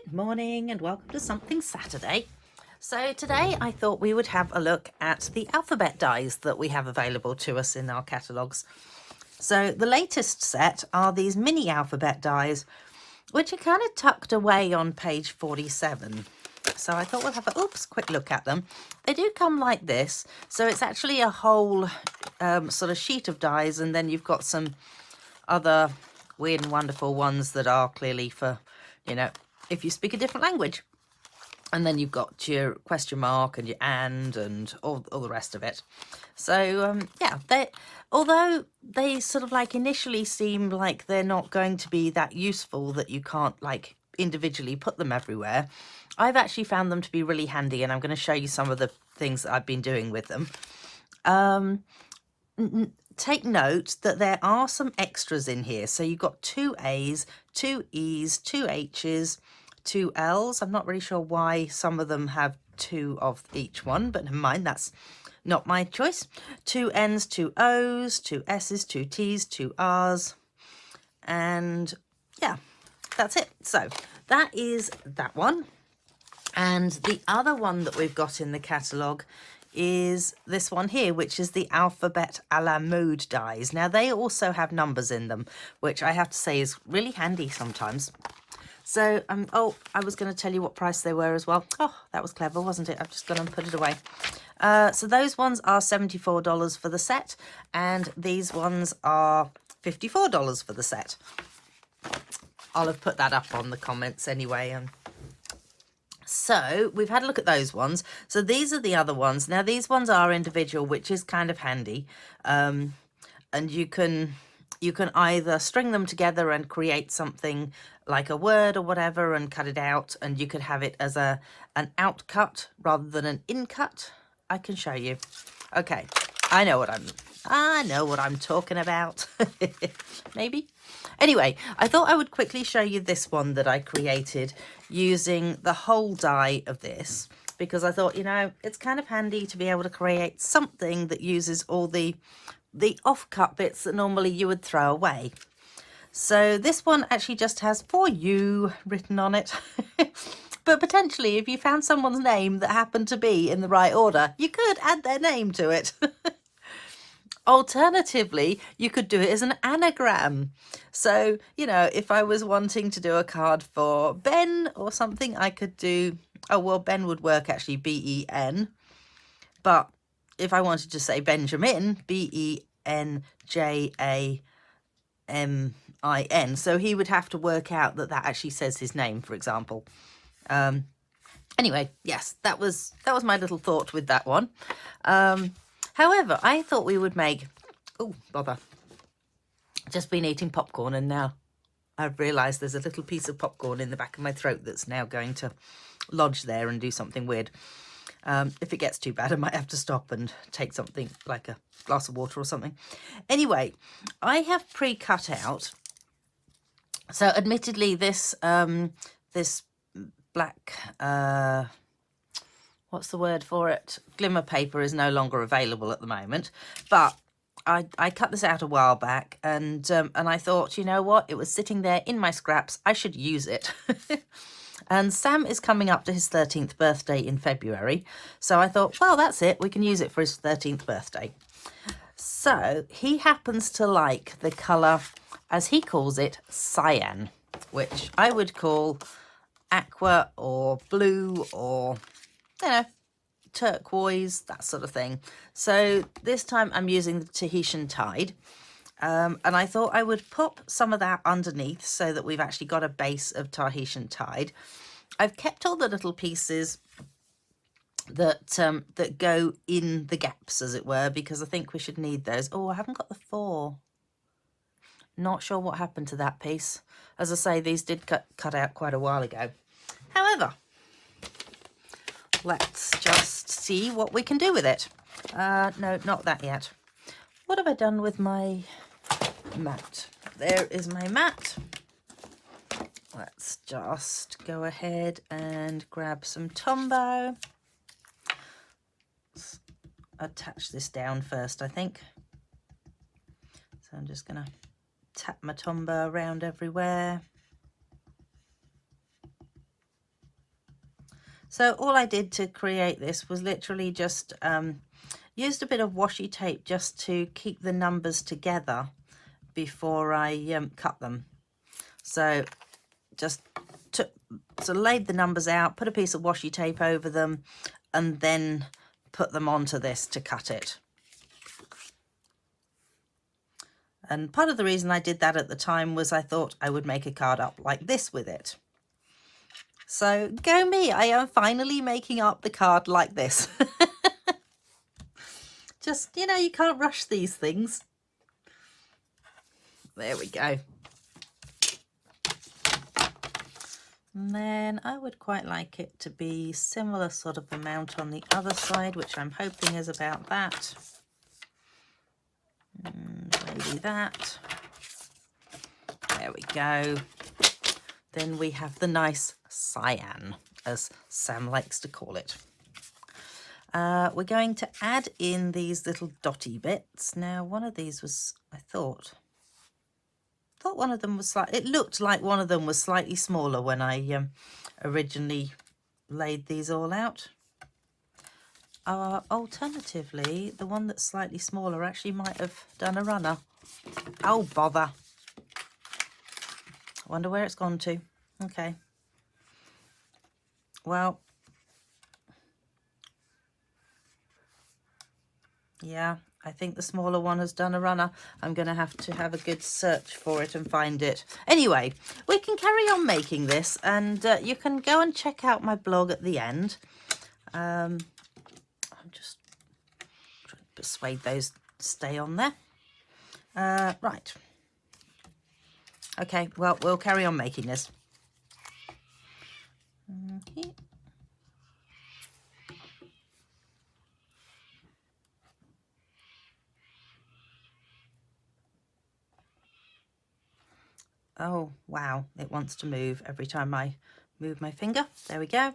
Good morning and welcome to Something Saturday. So today I thought we would have a look at the alphabet dies that we have available to us in our catalogues. So the latest set are these mini alphabet dies, which are kind of tucked away on page 47. So I thought we'll have a quick look at them. They do come like this, so it's actually a whole sort of sheet of dies, and then you've got some other weird and wonderful ones that are clearly for, you know, if you speak a different language. And then you've got your question mark and your and all the rest of it. So yeah, although they sort of like initially seem like they're not going to be that useful, that you can't like individually put them everywhere, I've actually found them to be really handy, and I'm going to show you some of the things that I've been doing with them. Take note that there are some extras in here. So you've got 2 A's, 2 E's, 2 H's, 2 L's. I'm not really sure why some of them have 2 of each one, but never mind, that's not my choice. 2 N's, 2 O's, 2 S's, 2 T's, 2 R's, and yeah, that's it. So that is that one. And the other one that we've got in the catalogue is this one here, which is the alphabet a la mode dies. Now they also have numbers in them, which I have to say is really handy sometimes. So oh, I was going to tell you what price they were as well. Oh, that was clever, wasn't it? I've just gone and put it away. So those ones are $74 for the set, and these ones are $54 for the set. I'll have put that up on the comments anyway. So we've had a look at those ones. So these are the other ones. Now these ones are individual, which is kind of handy. And you can either string them together and create something like a word or whatever and cut it out, and you could have it as an out cut rather than an in cut. I can show you. Okay, I know what I'm talking about. Maybe. Anyway, I thought I would quickly show you this one that I created using the whole die of this, because I thought, you know, it's kind of handy to be able to create something that uses all the off-cut bits that normally you would throw away. So this one actually just has "for you" written on it. But potentially, if you found someone's name that happened to be in the right order, you could add their name to it. Alternatively, you could do it as an anagram. So, you know, if I was wanting to do a card for Ben or something, I could do, oh, well, Ben would work actually, B-E-N. But if I wanted to say Benjamin, B-E-N-J-A-M-I-N. So he would have to work out that that actually says his name, for example. Anyway, yes, that was my little thought with that one. However, I thought we would make... Oh, bother. Just been eating popcorn, and now I've realised there's a little piece of popcorn in the back of my throat that's now going to lodge there and do something weird. If it gets too bad, I might have to stop and take something like a glass of water or something. Anyway, I have pre-cut out... So, admittedly, this black... what's the word for it? Glimmer paper is no longer available at the moment, but I cut this out a while back, and I thought, you know what? It was sitting there in my scraps. I should use it. And Sam is coming up to his 13th birthday in February, so I thought, well, that's it. We can use it for his 13th birthday. So he happens to like the colour, as he calls it, cyan, which I would call aqua or blue or, you know, turquoise, that sort of thing. So this time I'm using the Tahitian Tide, and I thought I would pop some of that underneath so that we've actually got a base of Tahitian Tide. I've kept all the little pieces that go in the gaps, as it were, because I think we should need those. Oh, I haven't got the 4. Not sure what happened to that piece. As I say, these did cut out quite a while ago. However, let's just see what we can do with it. No, not that yet. What have I done with my mat? There is my mat. Let's just go ahead and grab some Tombow. Let's attach this down first, I think. So I'm just going to tap my Tombow around everywhere. So all I did to create this was literally just used a bit of washi tape just to keep the numbers together before I cut them. So just laid the numbers out, put a piece of washi tape over them, and then put them onto this to cut it. And part of the reason I did that at the time was I thought I would make a card up like this with it. So go me, I am finally making up the card like this. Just, you know, you can't rush these things. There we go. And then I would quite like it to be similar sort of amount on the other side, which I'm hoping is about that. And maybe that. There we go. Then we have the nice cyan, as Sam likes to call it. We're going to add in these little dotty bits. Now, one of these was, I thought one of them was it looked like one of them was slightly smaller when I originally laid these all out. Alternatively, the one that's slightly smaller actually might have done a runner. Oh, bother. I wonder where it's gone to. Okay. Well, yeah, I think the smaller one has done a runner. I'm going to have a good search for it and find it. Anyway, we can carry on making this, and you can go and check out my blog at the end. I'm just trying to persuade those to stay on there. Right. Okay, well, we'll carry on making this. Here. Oh, wow, it wants to move every time I move my finger. There we go.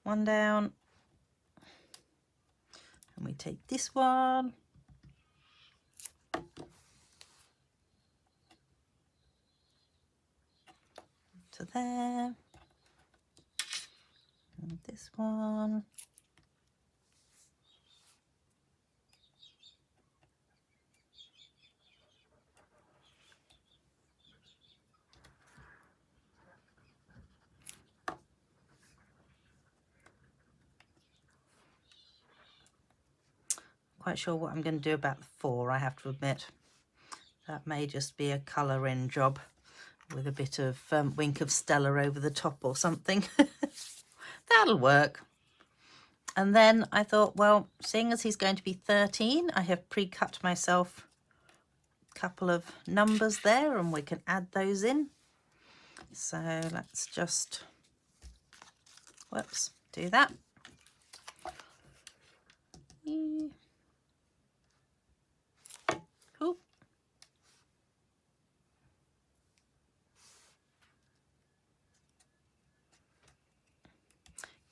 One down. And we take this one. To there. And this one. Quite sure what I'm going to do about the 4, I have to admit. That may just be a colour-in job with a bit of wink of Stella over the top or something. That'll work. And then I thought, well, seeing as he's going to be 13, I have pre-cut myself a couple of numbers there, and we can add those in. So let's just, whoops, do that. Cool.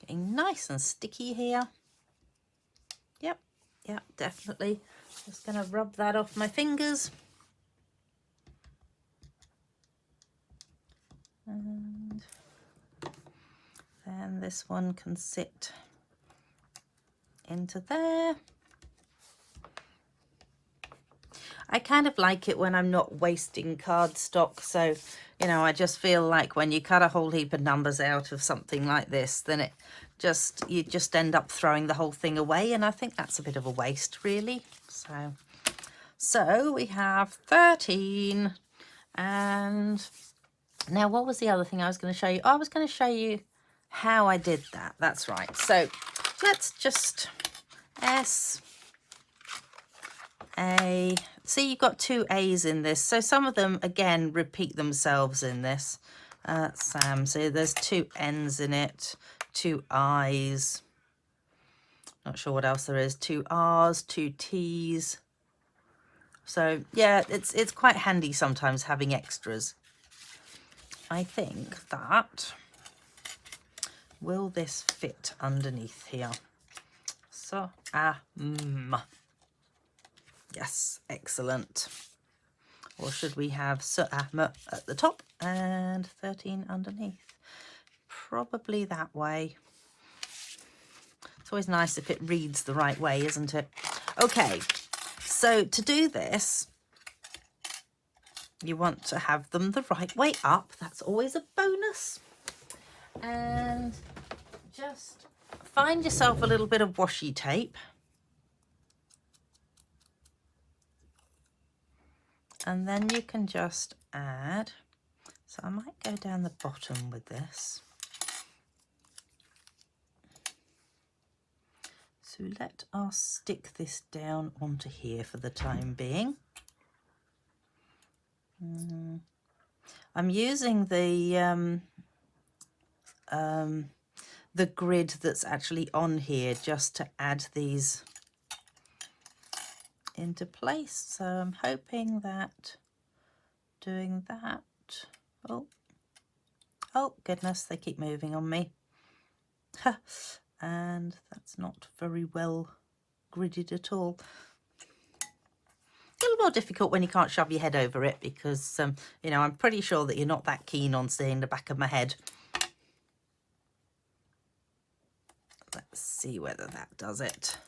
Getting nice and sticky here. Yep, definitely. Just going to rub that off my fingers. And then this one can sit into there. I kind of like it when I'm not wasting cardstock, so you know, I just feel like when you cut a whole heap of numbers out of something like this, then you just end up throwing the whole thing away, and I think that's a bit of a waste, really. So we have 13, and now what was the other thing I was going to show you? Oh, I was going to show you how I did that. That's right. So let's just S-A. See, you've got 2 A's in this. So some of them, again, repeat themselves in this. Sam, so there's 2 N's in it, 2 I's. Not sure what else there is. 2 R's, 2 T's. So, yeah, it's quite handy sometimes having extras. I think that, will this fit underneath here? So, yes, excellent. Or should we have at the top and 13 underneath? Probably that way. It's always nice if it reads the right way, isn't it? Okay, so to do this, you want to have them the right way up. That's always a bonus. And just find yourself a little bit of washi tape. And then you can just add, so I might go down the bottom with this. So let us stick this down onto here for the time being. I'm using the grid that's actually on here just to add these into place. So I'm hoping that doing that, oh goodness, they keep moving on me. And that's not very well gridded at all. A little more difficult when you can't shove your head over it because, you know, I'm pretty sure that you're not that keen on seeing the back of my head. Let's see whether that does it.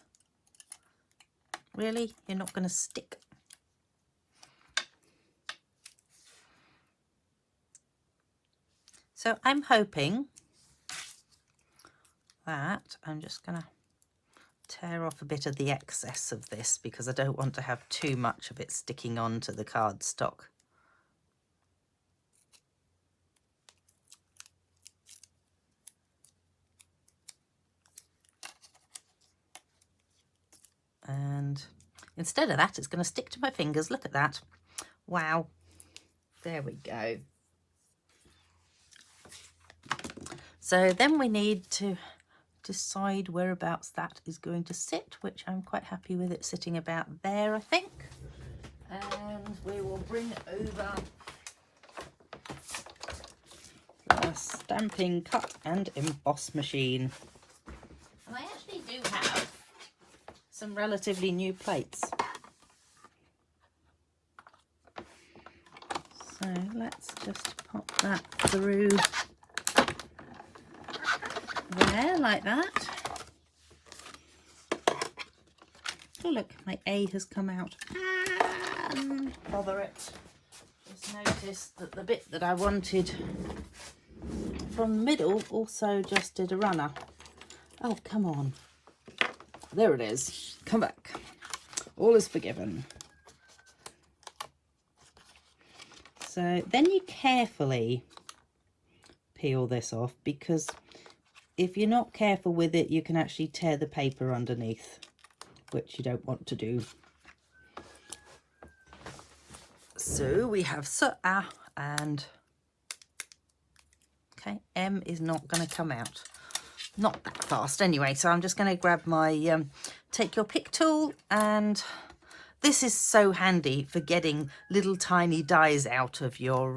Really? You're not going to stick? So I'm hoping that I'm just going to tear off a bit of the excess of this because I don't want to have too much of it sticking onto the cardstock. And instead of that, it's going to stick to my fingers. Look at that. Wow. There we go. So then we need to decide whereabouts that is going to sit, which I'm quite happy with it sitting about there, I think. And we will bring over the stamping cut and emboss machine. And I actually do have some relatively new plates. So let's just pop that through there like that. Oh look, my A has come out. Bother it. Just noticed that the bit that I wanted from the middle also just did a runner. Oh, come on. There it is. Come back. All is forgiven. So then you carefully peel this off, because if you're not careful with it, you can actually tear the paper underneath, which you don't want to do. So we have and okay, M is not going to come out. Not that fast anyway, so I'm just going to grab my take your pick tool, and this is so handy for getting little tiny dies out of your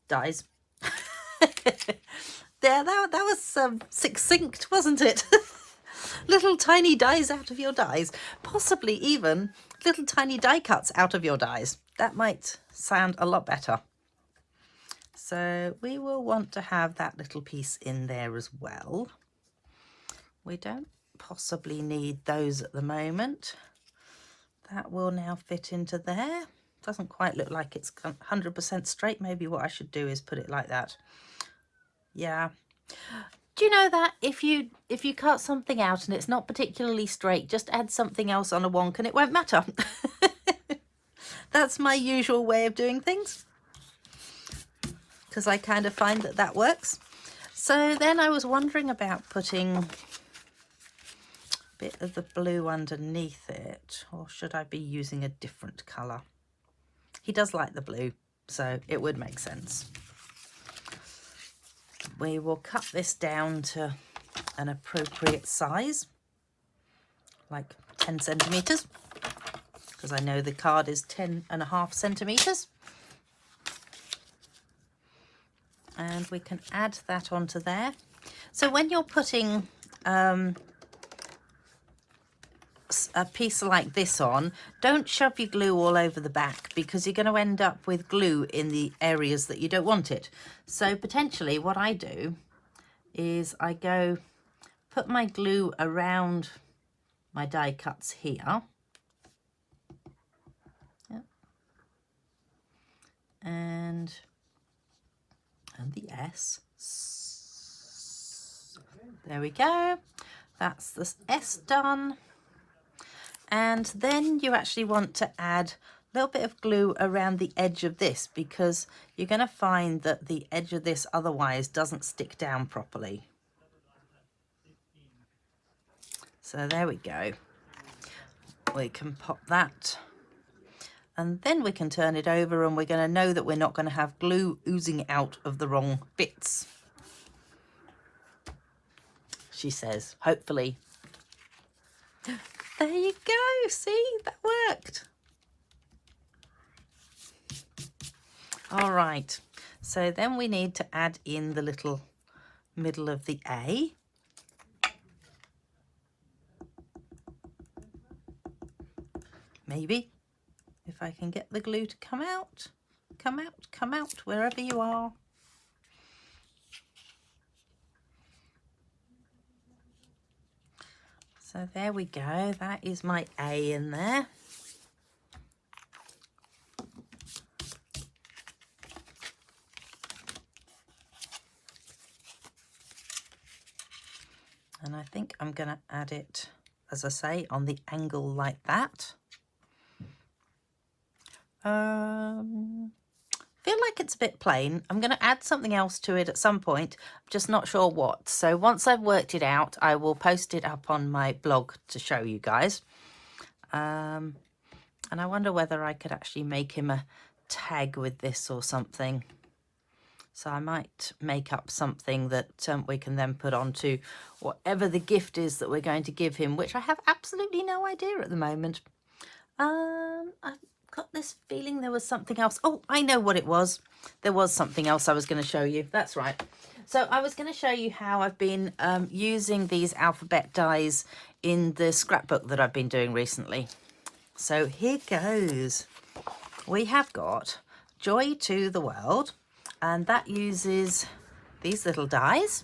dies. There, that was succinct, wasn't it? Little tiny dies out of your dies, possibly even little tiny die cuts out of your dies. That might sound a lot better. So we will want to have that little piece in there as well. We don't possibly need those at the moment. That will now fit into there. Doesn't quite look like it's 100% straight. Maybe what I should do is put it like that. Yeah. Do you know that if you cut something out and it's not particularly straight, just add something else on a wonk and it won't matter. That's my usual way of doing things, because I kind of find that that works. So then I was wondering about putting a bit of the blue underneath it, or should I be using a different colour? He does like the blue, so it would make sense. We will cut this down to an appropriate size, like 10 centimetres, because I know the card is 10.5 centimetres. And we can add that onto there. So when you're putting a piece like this on, don't shove your glue all over the back, because you're going to end up with glue in the areas that you don't want it. So potentially what I do is I go put my glue around my die cuts here. Yep. And the S. There we go. That's the S done. And then you actually want to add a little bit of glue around the edge of this, because you're going to find that the edge of this otherwise doesn't stick down properly. So there we go. We can pop that. And then we can turn it over, and we're going to know that we're not going to have glue oozing out of the wrong bits. She says, hopefully. There you go. See, that worked. All right. So then we need to add in the little middle of the A. Maybe. If I can get the glue to come out, wherever you are. So there we go, that is my A in there. And I think I'm going to add it, as I say, on the angle like that. Feel like it's a bit plain. I'm going to add something else to it at some point. I'm just not sure what. So once I've worked it out, I will post it up on my blog to show you guys. And I wonder whether I could actually make him a tag with this or something. So I might make up something that we can then put onto whatever the gift is that we're going to give him, which I have absolutely no idea at the moment. I've got this feeling there was something else. Oh, I know what it was. There was something else I was going to show you. That's right. So I was going to show you how I've been using these alphabet dies in the scrapbook that I've been doing recently. So here goes. We have got Joy to the World, and that uses these little dies.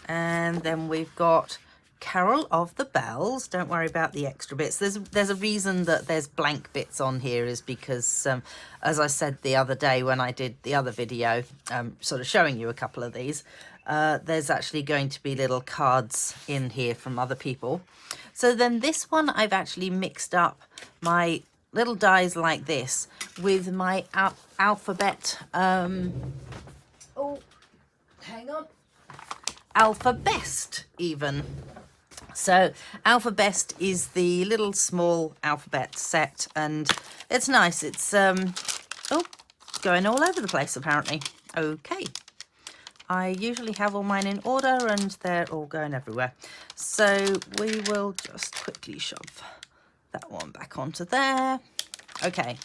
And then we've got Carol of the Bells. Don't worry about the extra bits. There's a reason that there's blank bits on here, is because as I said the other day when I did the other video, sort of showing you a couple of these, there's actually going to be little cards in here from other people. So then this one, I've actually mixed up my little dies like this with my alphabet, oh, hang on, Alphabest even. So Alphabest is the little small alphabet set, and it's nice. It's oh, going all over the place apparently. Okay, I usually have all mine in order and they're all going everywhere. So we will just quickly shove that one back onto there. Okay,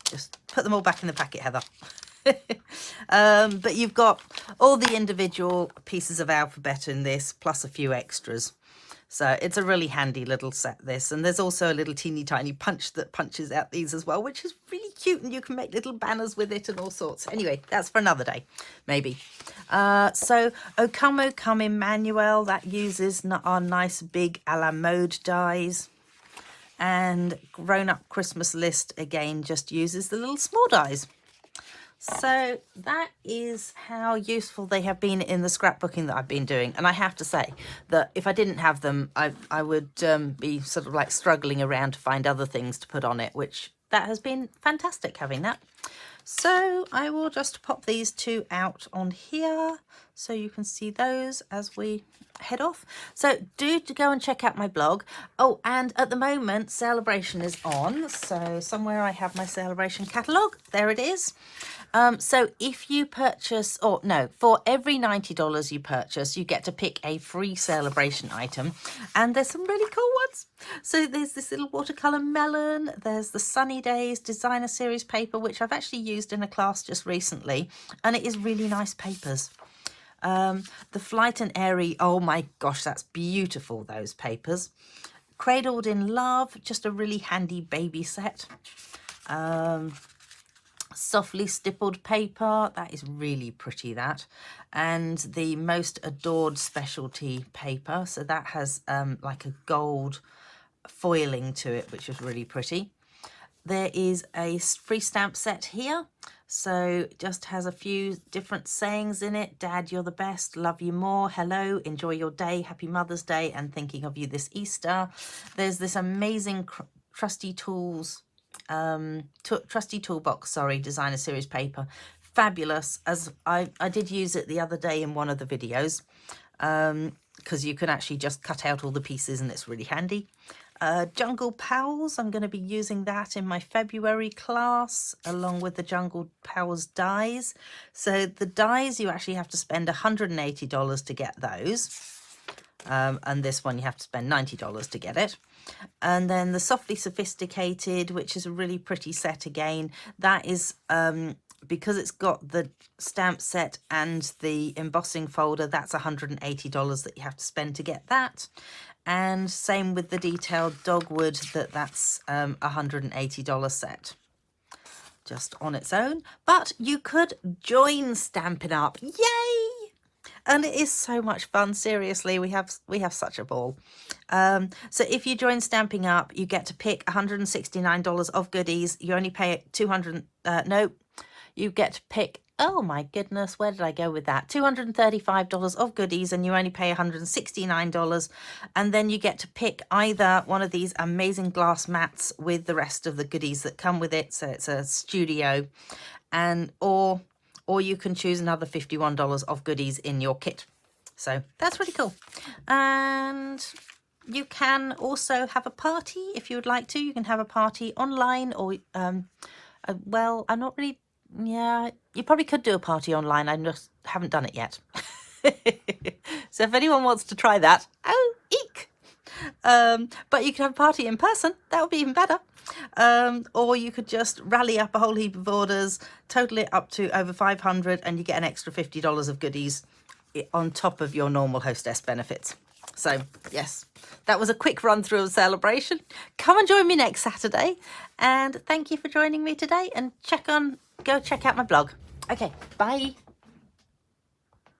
just put them all back in the packet, Heather. But you've got all the individual pieces of alphabet in this, plus a few extras. So it's a really handy little set, this. And there's also a little teeny tiny punch that punches out these as well, which is really cute, and you can make little banners with it and all sorts. Anyway, that's for another day, maybe. So O Come, O Come Emmanuel, that uses our nice big a la mode dies. And Grown Up Christmas List, again, just uses the little small dies. So that is how useful they have been in the scrapbooking that I've been doing. And I have to say that if I didn't have them, I would be sort of like struggling around to find other things to put on it, which that has been fantastic having that. So I will just pop these two out on here so you can see those as we head off. So do go and check out my blog. Oh, and at the moment Celebration is on, so somewhere I have my Celebration catalogue. There it is. So if you purchase, or no, for every $90 you purchase, you get to pick a free Celebration item, and there's some really cool ones. So there's this little watercolor melon, there's the Sunny Days designer series paper, which I've actually used in a class just recently, and it is really nice papers. The Flight and Airy, oh my gosh, that's beautiful, those papers. Cradled in Love, just a really handy baby set. softly stippled paper. That is really pretty, that. And the most adored specialty paper. So that has like a gold foiling to it, which is really pretty. There is a free stamp set here. So it just has a few different sayings in it. Dad, you're the best. Love you more. Hello. Enjoy your day. Happy Mother's Day. And thinking of you this Easter. There's this amazing Trusty Tools, Trusty Toolbox, sorry, designer series paper. Fabulous. As I did use it the other day in one of the videos, because you can actually just cut out all the pieces and it's really handy. Jungle Pals, I'm going to be using that in my February class along with the Jungle Pals dies. So the dies, you actually have to spend $180 to get those. And this one you have to spend $90 to get it. And then the Softly Sophisticated, which is a really pretty set again. That is because it's got the stamp set and the embossing folder, that's $180 that you have to spend to get that. And same with the detailed dogwood, that's $180 set just on its own. But you could join Stampin' Up. Yay! And it is so much fun. Seriously, we have such a ball. So if you join Stampin' Up, you get to pick $169 of goodies. You only pay you get to pick, oh my goodness, where did I go with that? $235 of goodies, and you only pay $169. And then you get to pick either one of these amazing glass mats with the rest of the goodies that come with it. So it's a studio, and or you can choose another $51 of goodies in your kit. So that's really cool. And you can also have a party if you would like to. You can have a party online, or well, I'm not really, yeah, you probably could do a party online. I just haven't done it yet. So if anyone wants to try that, oh, eek. But you can have a party in person. That would be even better. Or you could just rally up a whole heap of orders, total it up to over 500, and you get an extra $50 of goodies on top of your normal hostess benefits. So yes, that was a quick run through of celebration. Come and join me next Saturday, and thank you for joining me today, and go check out my blog. Okay, bye.